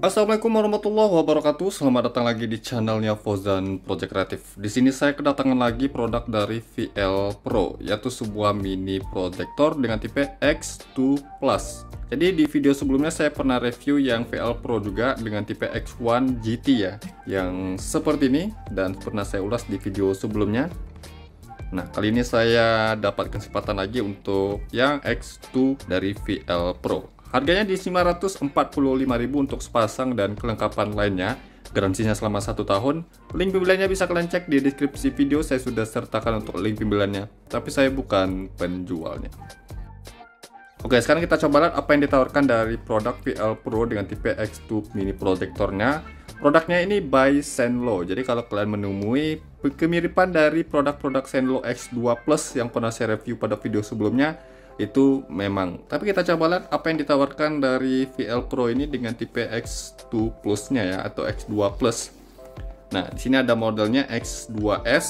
Assalamualaikum warahmatullahi wabarakatuh. Selamat datang lagi di channelnya Fauzan Project Kreatif. Di sini saya kedatangan lagi produk dari VL Pro, yaitu sebuah mini proyektor dengan tipe X2 Plus. Jadi di video sebelumnya saya pernah review yang VL Pro juga dengan tipe X1 GT ya, yang seperti ini, dan pernah saya ulas di video sebelumnya. Nah, kali ini saya dapat kesempatan lagi untuk yang X2 dari VL Pro. Harganya di 545.000 untuk sepasang dan kelengkapan lainnya. Garansinya selama 1 tahun. Link pembeliannya bisa kalian cek di deskripsi video. Saya sudah sertakan untuk link pembeliannya, tapi saya bukan penjualnya. Oke, sekarang kita coba lihat apa yang ditawarkan dari produk VL Pro dengan tipe X2 mini proyektornya. Produknya ini by Senlo. Jadi kalau kalian menemui kemiripan dari produk-produk Senlo X2 Plus yang pernah saya review pada video sebelumnya, itu memang. Tapi kita coba lihat apa yang ditawarkan dari VL Pro ini dengan tipe X2 Plus-nya ya, atau X2 Plus. Nah, di sini ada modelnya X2S,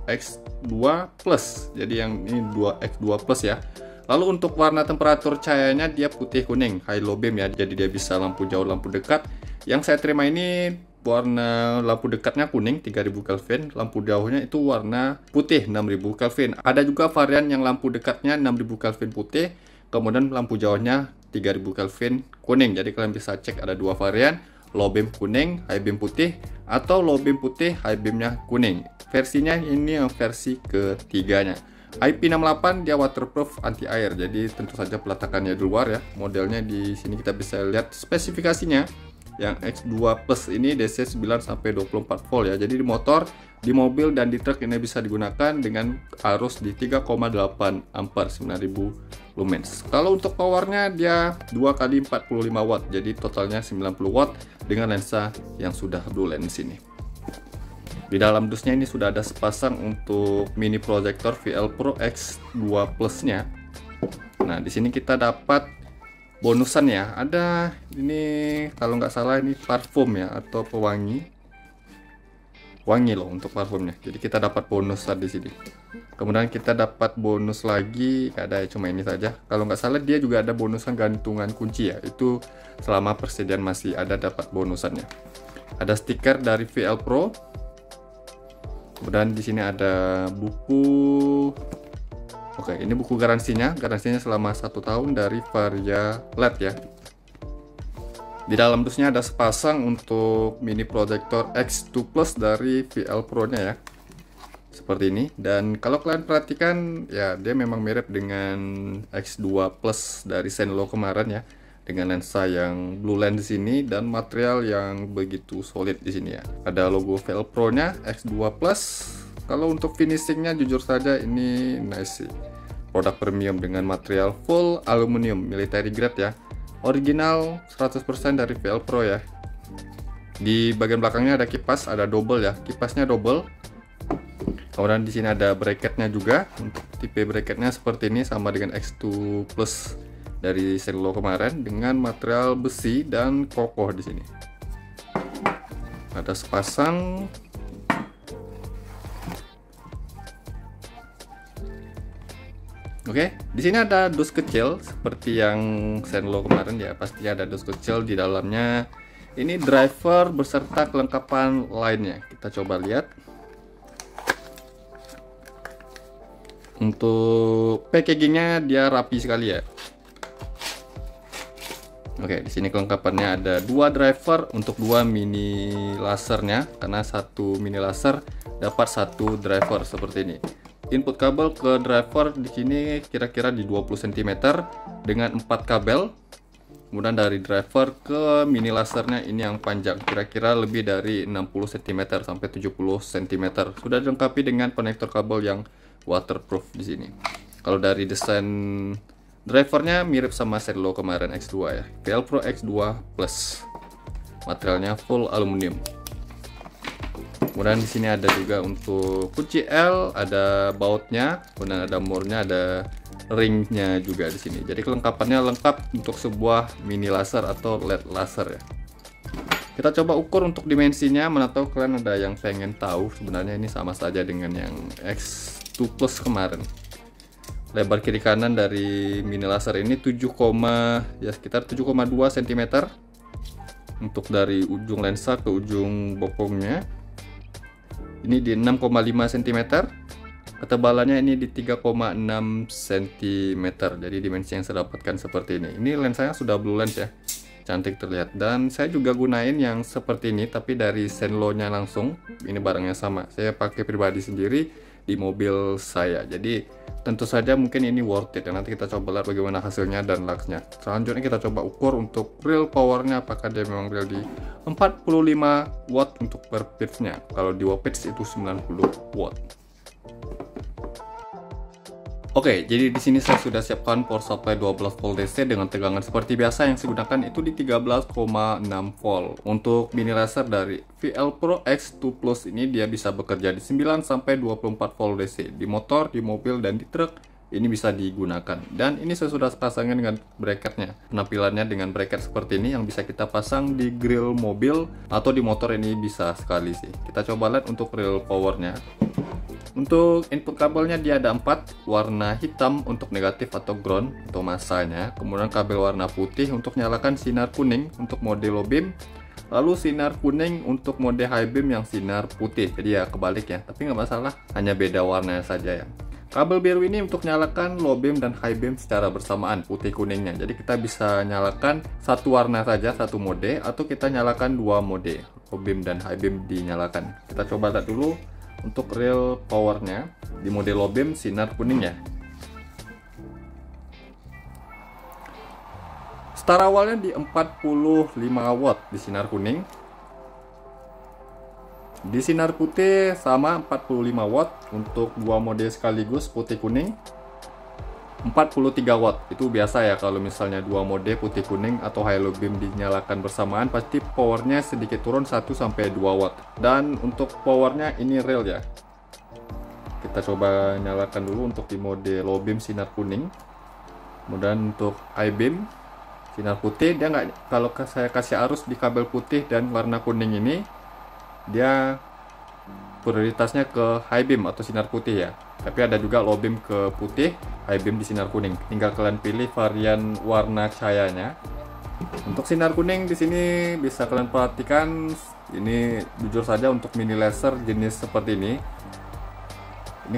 X2 Plus. Jadi yang ini X2 Plus ya. Lalu untuk warna temperatur cahayanya dia putih kuning, high low beam ya. Jadi dia bisa lampu jauh, lampu dekat. Yang saya terima ini warna lampu dekatnya kuning 3000 Kelvin, lampu jauhnya itu warna putih 6000 Kelvin. Ada juga varian yang lampu dekatnya 6000 Kelvin putih, kemudian lampu jauhnya 3000 Kelvin kuning. Jadi kalian bisa cek ada dua varian, low beam kuning, high beam putih, atau low beam putih, high beamnya kuning. Versinya ini yang versi ketiganya. IP68 dia waterproof anti air. Jadi tentu saja peletakannya di luar ya. Modelnya di sini kita bisa lihat spesifikasinya. Yang X2 Plus ini DC 9 sampai 24 volt ya. Jadi di motor, di mobil dan di truk ini bisa digunakan dengan arus di 3,8 ampere 9000 lumens. Kalau untuk powernya dia 2 kali 45 watt. Jadi totalnya 90 watt dengan lensa yang sudah blue lens ini. Di dalam dusnya ini sudah ada sepasang untuk mini proyektor VL Pro X2 Plus-nya. Nah, di sini kita dapat bonusan ya. Ada ini kalau nggak salah ini parfum ya, atau pewangi. Wangi loh untuk parfumnya. Jadi kita dapat bonusan di sini. Kemudian kita dapat bonus lagi, nggak ada ya, cuma ini saja. Kalau nggak salah dia juga ada bonusan gantungan kunci ya. Itu selama persediaan masih ada dapat bonusannya. Ada stiker dari VL Pro. Kemudian di sini ada buku. Oke, ini buku garansinya selama 1 tahun dari Varia LED ya. Di dalam dusnya ada sepasang untuk mini proyektor X2 Plus dari VL Pro-nya ya. Seperti ini. Dan kalau kalian perhatikan ya, dia memang mirip dengan X2 Plus dari Senlo kemarin ya. Dengan lensa yang blue lens di sini dan material yang begitu solid di sini ya. Ada logo VL Pro-nya X2 Plus. Kalau untuk finishingnya jujur saja ini nice sih. Produk premium dengan material full aluminium military grade ya. Original 100% dari VL Pro ya. Di bagian belakangnya ada kipas, ada double ya. Kipasnya double. Kemudian di sini ada bracketnya juga. Untuk tipe bracketnya seperti ini sama dengan X2 Plus dari Senlo kemarin dengan material besi dan kokoh di sini. Ada sepasang. Oke, di sini ada dus kecil seperti yang Senlo kemarin ya, pasti ada dus kecil di dalamnya. Ini driver beserta kelengkapan lainnya. Kita coba lihat. Untuk packagingnya dia rapi sekali ya. Oke, di sini kelengkapannya ada 2 driver untuk 2 mini lasernya, karena 1 mini laser dapat 1 driver seperti ini. Input kabel ke driver di sini kira-kira di 20 cm dengan 4 kabel. Kemudian dari driver ke mini lasernya ini yang panjang, kira-kira lebih dari 60 cm sampai 70 cm. Sudah dilengkapi dengan konektor kabel yang waterproof di sini. Kalau dari desain drivernya mirip sama Senlo kemarin X2 ya. VL Pro X2 Plus. Materialnya full aluminium. Kemudian di sini ada juga untuk kunci L, ada bautnya, kemudian ada more-nya, ada ringnya juga di sini. Jadi kelengkapannya lengkap untuk sebuah mini laser atau LED laser ya. Kita coba ukur untuk dimensinya, mana tahu kalian ada yang pengen tahu. Sebenarnya ini sama saja dengan yang X2 Plus kemarin. Lebar kiri kanan dari mini laser ini 7, ya sekitar 7,2 cm. Untuk dari ujung lensa ke ujung bokongnya ini di 6,5 cm, ketebalannya ini di 3,6 cm. Jadi dimensi yang saya dapatkan seperti ini. Ini lensanya sudah blue lens ya, cantik terlihat. Dan saya juga gunain yang seperti ini tapi dari Senlo nya langsung. Ini barangnya sama, saya pakai pribadi sendiri di mobil saya. Jadi tentu saja mungkin ini worth it ya. Nanti kita coba lihat bagaimana hasilnya dan luxnya. Selanjutnya kita coba ukur untuk real powernya, apakah dia memang real di 45 watt untuk per pitch-nya. Kalau di Wapits itu 90 watt. Oke, jadi di sini saya sudah siapkan power supply 12 volt DC dengan tegangan seperti biasa. Yang saya gunakan itu di 13,6 volt. Untuk mini laser dari VL Pro X2 Plus ini dia bisa bekerja di 9 sampai 24 volt DC. Di motor, di mobil, dan di truk ini bisa digunakan. Dan ini saya sudah pasangin dengan bracketnya. Penampilannya dengan bracket seperti ini yang bisa kita pasang di grill mobil atau di motor, ini bisa sekali sih. Kita coba lihat untuk real powernya. Untuk input kabelnya dia ada 4, warna hitam untuk negatif atau ground untuk masanya, kemudian kabel warna putih untuk nyalakan sinar kuning untuk mode low beam, lalu sinar kuning untuk mode high beam yang sinar putih. Jadi ya kebalik ya, tapi nggak masalah, hanya beda warnanya saja ya. Kabel biru ini untuk nyalakan low beam dan high beam secara bersamaan, putih kuningnya. Jadi kita bisa nyalakan satu warna saja, satu mode, atau kita nyalakan dua mode, low beam dan high beam dinyalakan. Kita coba lihat dulu untuk real powernya. Di mode low beam sinar kuning ya. Start awalnya di 45 watt di sinar kuning. Di sinar putih sama 45 watt untuk dua mode sekaligus putih kuning. 43 watt itu biasa ya, kalau misalnya dua mode putih kuning atau high low beam dinyalakan bersamaan pasti powernya sedikit turun 1-2 watt. Dan untuk powernya ini real ya. Kita coba nyalakan dulu untuk di mode low beam sinar kuning. Kemudian untuk high beam sinar putih, dia nggak, kalau saya kasih arus di kabel putih dan warna kuning ini, dia prioritasnya ke high beam atau sinar putih ya. Tapi ada juga low beam ke putih, high beam di sinar kuning. Tinggal kalian pilih varian warna cahayanya. Untuk sinar kuning di sini bisa kalian perhatikan, ini jujur saja untuk mini laser jenis seperti ini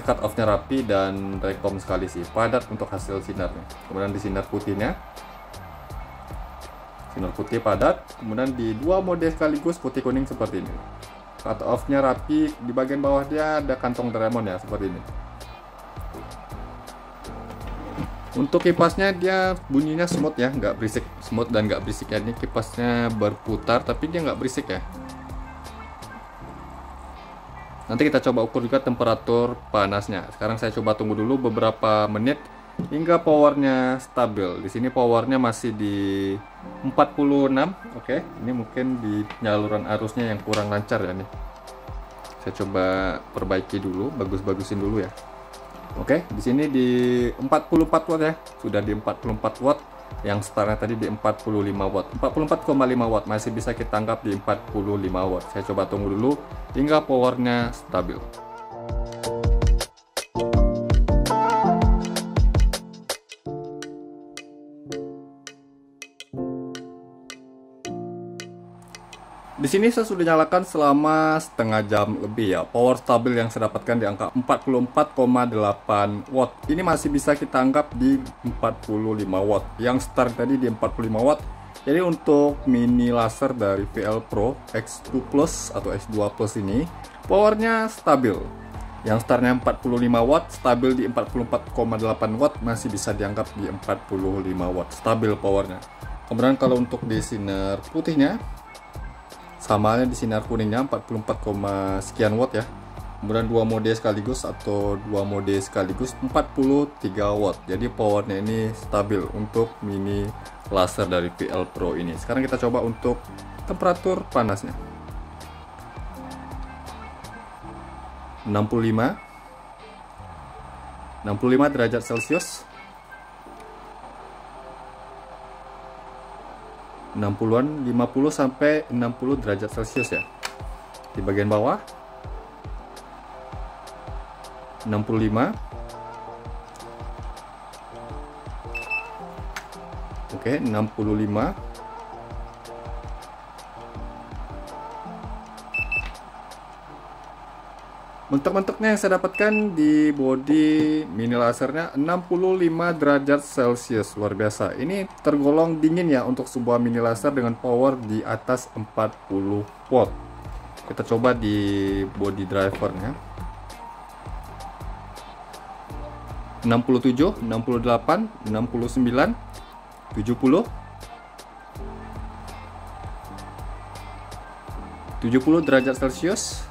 cut off-nya rapi dan rekom sekali sih, padat untuk hasil sinarnya. Kemudian di sinar putihnya, sinar putih padat. Kemudian di dua mode sekaligus putih kuning seperti ini. Cut off-nya rapi, di bagian bawah dia ada kantong Doraemon ya, seperti ini. Untuk kipasnya dia bunyinya smooth ya, nggak berisik, smooth dan nggak berisik ya. Ini kipasnya berputar tapi dia nggak berisik ya. Nanti kita coba ukur juga temperatur panasnya. Sekarang saya coba tunggu dulu beberapa menit hingga powernya stabil. Di sini powernya masih di 46. Oke, ini mungkin di penyaluran arusnya yang kurang lancar ya nih. Saya coba perbaiki dulu, bagus-bagusin dulu ya. Oke, di sini di 44 watt ya. Sudah di 44 watt. Yang startnya tadi di 45 watt. 44,5 watt masih bisa kita anggap di 45 watt. Saya coba tunggu dulu hingga powernya stabil. Di sini saya sudah nyalakan selama setengah jam lebih ya. Power stabil yang saya dapatkan di angka 44,8 watt. Ini masih bisa kita anggap di 45 watt. Yang start tadi di 45 watt. Jadi untuk mini laser dari VL Pro X2 Plus atau X2 Plus ini powernya stabil. Yang startnya 45 watt, stabil di 44,8 watt, masih bisa dianggap di 45 watt. Stabil powernya. Kemudian kalau untuk di sinar putihnya, samanya di sinar kuningnya 44, sekian watt ya. Kemudian dua mode sekaligus atau dua mode sekaligus 43 watt. Jadi powernya ini stabil untuk mini laser dari VL Pro ini. Sekarang kita coba untuk temperatur panasnya. 65 derajat Celcius. 60-an, 50 sampai 60 derajat Celcius ya. Di bagian bawah 65. Oke, 65. Bentuk-bentuknya yang saya dapatkan di body mini lasernya 65 derajat Celcius, luar biasa. Ini tergolong dingin ya untuk sebuah mini laser dengan power di atas 40 watt. Kita coba di body drivernya. 67, 68, 69, 70, 70 derajat Celcius.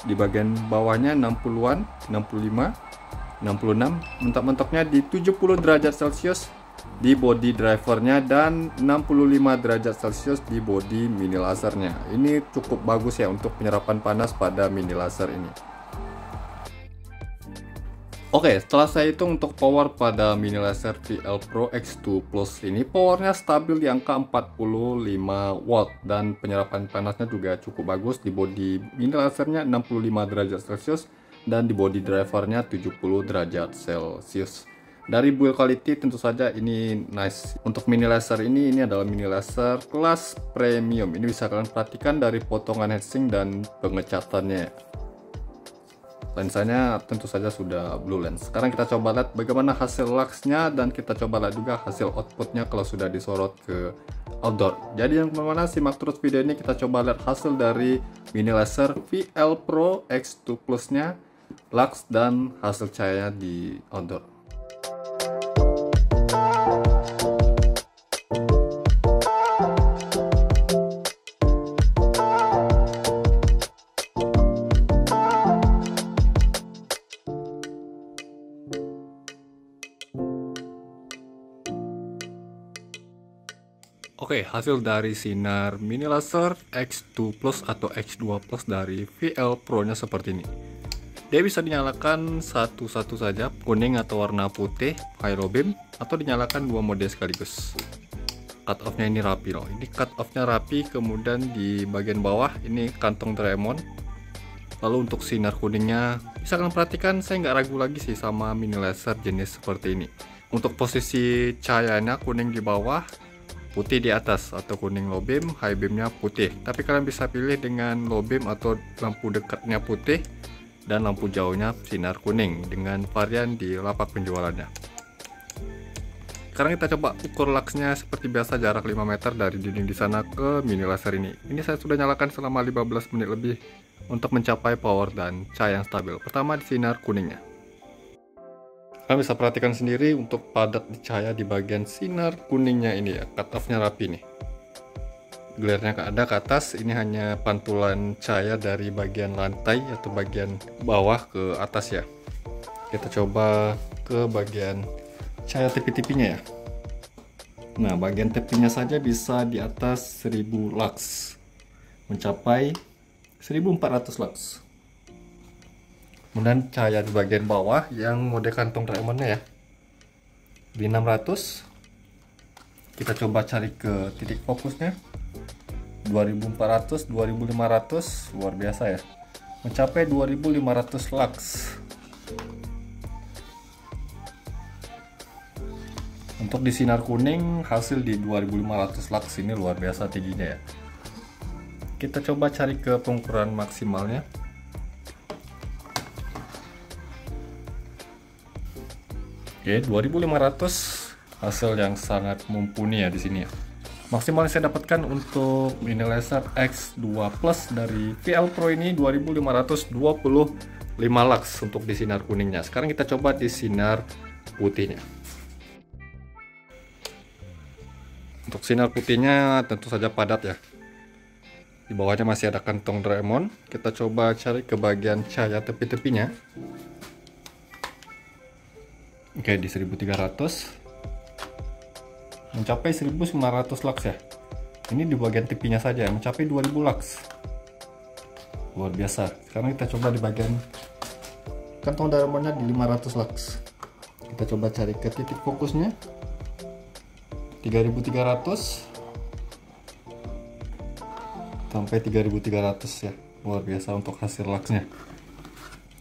Di bagian bawahnya 60-an, 65, 66, mentok-mentoknya di 70 derajat Celcius di body drivernya dan 65 derajat Celcius di body mini lasernya. Ini cukup bagus ya untuk penyerapan panas pada mini laser ini. Oke, setelah saya hitung untuk power pada mini laser VL Pro X2 Plus ini, powernya stabil di angka 45 watt dan penyerapan panasnya juga cukup bagus. Di body mini lasernya 65 derajat Celcius dan di body drivernya 70 derajat Celcius. Dari build quality tentu saja ini nice. Untuk mini laser ini adalah mini laser kelas premium. Ini bisa kalian perhatikan dari potongan heatsink dan pengecatannya. Lensanya tentu saja sudah blue lens. Sekarang kita coba lihat bagaimana hasil luxnya dan kita coba lihat juga hasil outputnya kalau sudah disorot ke outdoor. Jadi yang kemana simak terus video ini, kita coba lihat hasil dari mini laser VL Pro X2 Plus nya, lux dan hasil cahayanya di outdoor. Oke, hasil dari sinar mini laser X2 Plus atau X2 Plus dari VL Pro nya seperti ini. Dia bisa dinyalakan satu-satu saja, kuning atau warna putih, high low beam, atau dinyalakan dua mode sekaligus. Cut off nya ini rapi loh. Ini cut off nya rapi, kemudian di bagian bawah ini kantong Doraemon. Lalu untuk sinar kuningnya, bisa kalian perhatikan saya nggak ragu lagi sih sama mini laser jenis seperti ini. Untuk posisi cahayanya kuning di bawah, putih di atas, atau kuning low beam, high beamnya putih. Tapi kalian bisa pilih dengan low beam atau lampu dekatnya putih dan lampu jauhnya sinar kuning dengan varian di lapak penjualannya. Sekarang kita coba ukur luxnya seperti biasa, jarak 5 meter dari dinding di sana ke mini laser ini. Ini saya sudah nyalakan selama 15 menit lebih untuk mencapai power dan cahaya yang stabil. Pertama di sinar kuningnya. Kalian bisa perhatikan sendiri untuk padat cahaya di bagian sinar kuningnya ini ya, cut off-nya rapi nih. Glare-nya ada ke atas, ini hanya pantulan cahaya dari bagian lantai atau bagian bawah ke atas ya. Kita coba ke bagian cahaya tepi-tepinya ya. Nah, bagian tepinya saja bisa di atas 1000 lux, mencapai 1400 lux. Kemudian cahaya di bagian bawah yang mode kantong Doraemonnya ya, di 600. Kita coba cari ke titik fokusnya 2400, 2500, luar biasa ya, mencapai 2500 lux. Untuk di sinar kuning hasil di 2500 lux, ini luar biasa tingginya ya. Kita coba cari ke pengukuran maksimalnya. Oke, 2500, hasil yang sangat mumpuni ya di sini ya. Maksimal yang saya dapatkan untuk mini laser X2 Plus dari VL Pro ini 2525 lux untuk di sinar kuningnya. Sekarang kita coba di sinar putihnya. Untuk sinar putihnya tentu saja padat ya. Di bawahnya masih ada kantong Doraemon. Kita coba cari ke bagian cahaya tepi-tepinya. Oke, di 1300 mencapai 1900 lux ya. Ini di bagian tepinya saja mencapai 2000 lux. Luar biasa. Sekarang kita coba di bagian kantong Doraemonnya di 500 lux. Kita coba cari ke titik fokusnya 3300 sampai 3300 ya. Luar biasa untuk hasil luxnya.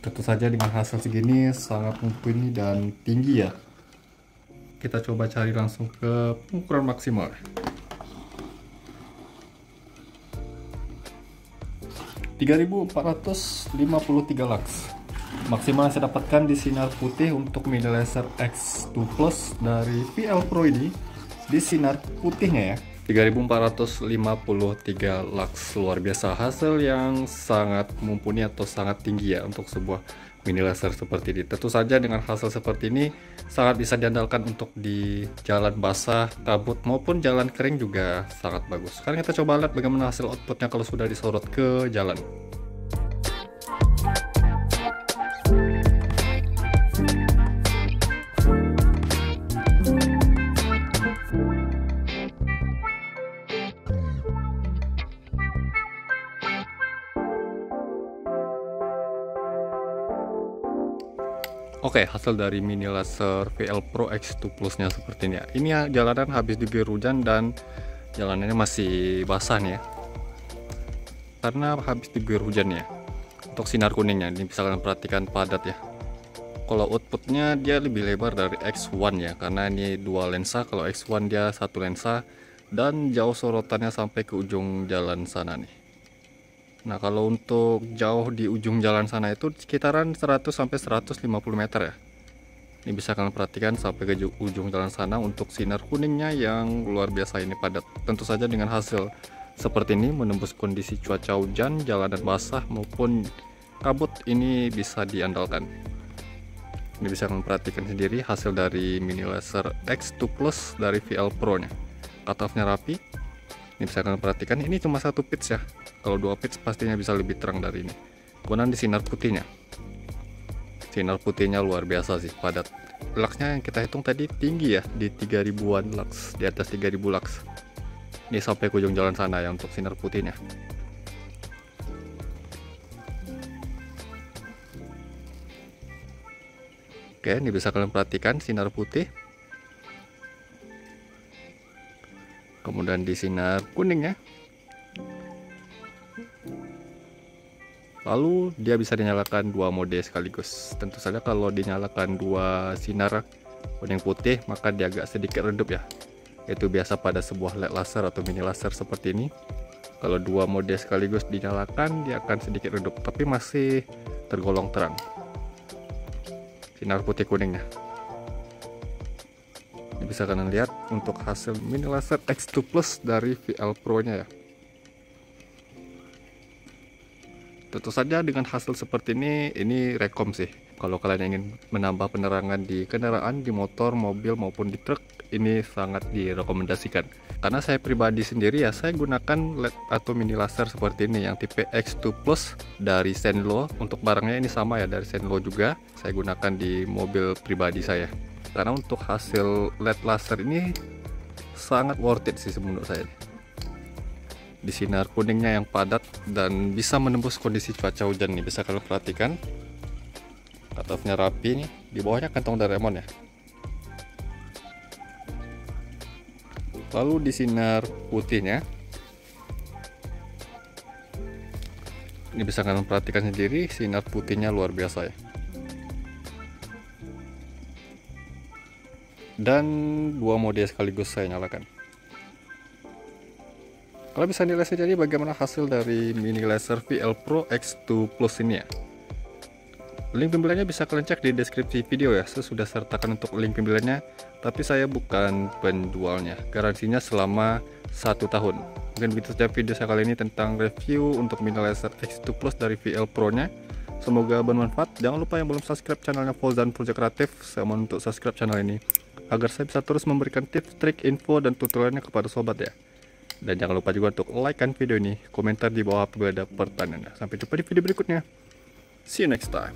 Tentu saja dengan hasil segini sangat mumpuni dan tinggi ya. Kita coba cari langsung ke pengukuran maksimal. 3453 lux. Maksimal yang saya dapatkan di sinar putih untuk mini laser X2 Plus dari VL Pro ini di sinar putihnya ya 3453 lux. Luar biasa, hasil yang sangat mumpuni atau sangat tinggi ya untuk sebuah mini laser seperti ini. Tentu saja dengan hasil seperti ini sangat bisa diandalkan untuk di jalan basah, kabut maupun jalan kering juga sangat bagus. Sekarang kita coba lihat bagaimana hasil outputnya kalau sudah disorot ke jalan. Oke, hasil dari mini laser VL Pro X2 Plus nya seperti ini ya. Ini ya, jalanan habis diguyur hujan dan jalanannya masih basah nih ya, karena habis diguyur hujan ya. Untuk sinar kuningnya ini bisa kalian perhatikan padat ya. Kalau outputnya dia lebih lebar dari X1 ya, karena ini dua lensa. Kalau X1 dia satu lensa dan jauh sorotannya sampai ke ujung jalan sana nih. Nah, kalau untuk jauh di ujung jalan sana itu sekitaran 100 sampai 150 meter ya. Ini bisa kalian perhatikan sampai ke ujung jalan sana untuk sinar kuningnya yang luar biasa ini padat. Tentu saja dengan hasil seperti ini menembus kondisi cuaca hujan, jalanan basah maupun kabut ini bisa diandalkan. Ini bisa kalian perhatikan sendiri hasil dari mini laser X2 Plus dari VL Pro nya. Cutoff-nya rapi. Ini bisa kalian perhatikan, ini cuma satu pitch ya. Kalau dua pitch pastinya bisa lebih terang dari ini. Kemudian di sinar putihnya, sinar putihnya luar biasa sih, padat. Luxnya yang kita hitung tadi tinggi ya, di 3000-an lux, di atas 3000 lux. Ini sampai ke ujung jalan sana ya untuk sinar putihnya. Oke, ini bisa kalian perhatikan sinar putih. Kemudian di sinar kuningnya, lalu dia bisa dinyalakan dua mode sekaligus. Tentu saja kalau dinyalakan dua sinar kuning putih maka dia agak sedikit redup ya. Itu biasa pada sebuah LED laser atau mini laser seperti ini. Kalau dua mode sekaligus dinyalakan dia akan sedikit redup, tapi masih tergolong terang sinar putih kuningnya. Ini bisa kalian lihat untuk hasil mini laser X2 Plus dari VL Pro nya ya. Tentu saja dengan hasil seperti ini rekom sih. Kalau kalian ingin menambah penerangan di kendaraan, di motor, mobil maupun di truk, ini sangat direkomendasikan. Karena saya pribadi sendiri ya, saya gunakan LED atau mini laser seperti ini yang tipe X2 Plus dari Senlo. Untuk barangnya ini sama ya, dari Senlo juga. Saya gunakan di mobil pribadi saya. Karena untuk hasil LED laser ini sangat worth it sih menurut saya. Di sinar kuningnya yang padat dan bisa menembus kondisi cuaca hujan nih, bisa kalian perhatikan. Cutoff-nya rapi nih, di bawahnya kantong Doraemon ya. Lalu di sinar putihnya, ini bisa kalian perhatikan sendiri, sinar putihnya luar biasa ya. Dan dua mode sekaligus saya nyalakan. Kalau bisa nilai jadi bagaimana hasil dari mini laser VL Pro X2 Plus ini ya. Link pembeliannya bisa kalian cek di deskripsi video ya. Saya sudah sertakan untuk link pembeliannya, tapi saya bukan penjualnya. Garansinya selama 1 tahun. Mungkin begitu saja video saya kali ini tentang review untuk mini laser X2 Plus dari VL Pro nya. Semoga bermanfaat. Jangan lupa yang belum subscribe channelnya Fozan Project Kreatif, saya mohon untuk subscribe channel ini agar saya bisa terus memberikan tips, trik, info, dan tutorialnya kepada sobat ya. Dan jangan lupa juga untuk like kan video ini, komentar di bawah apabila ada pertanyaan. Sampai jumpa di video berikutnya. See you next time.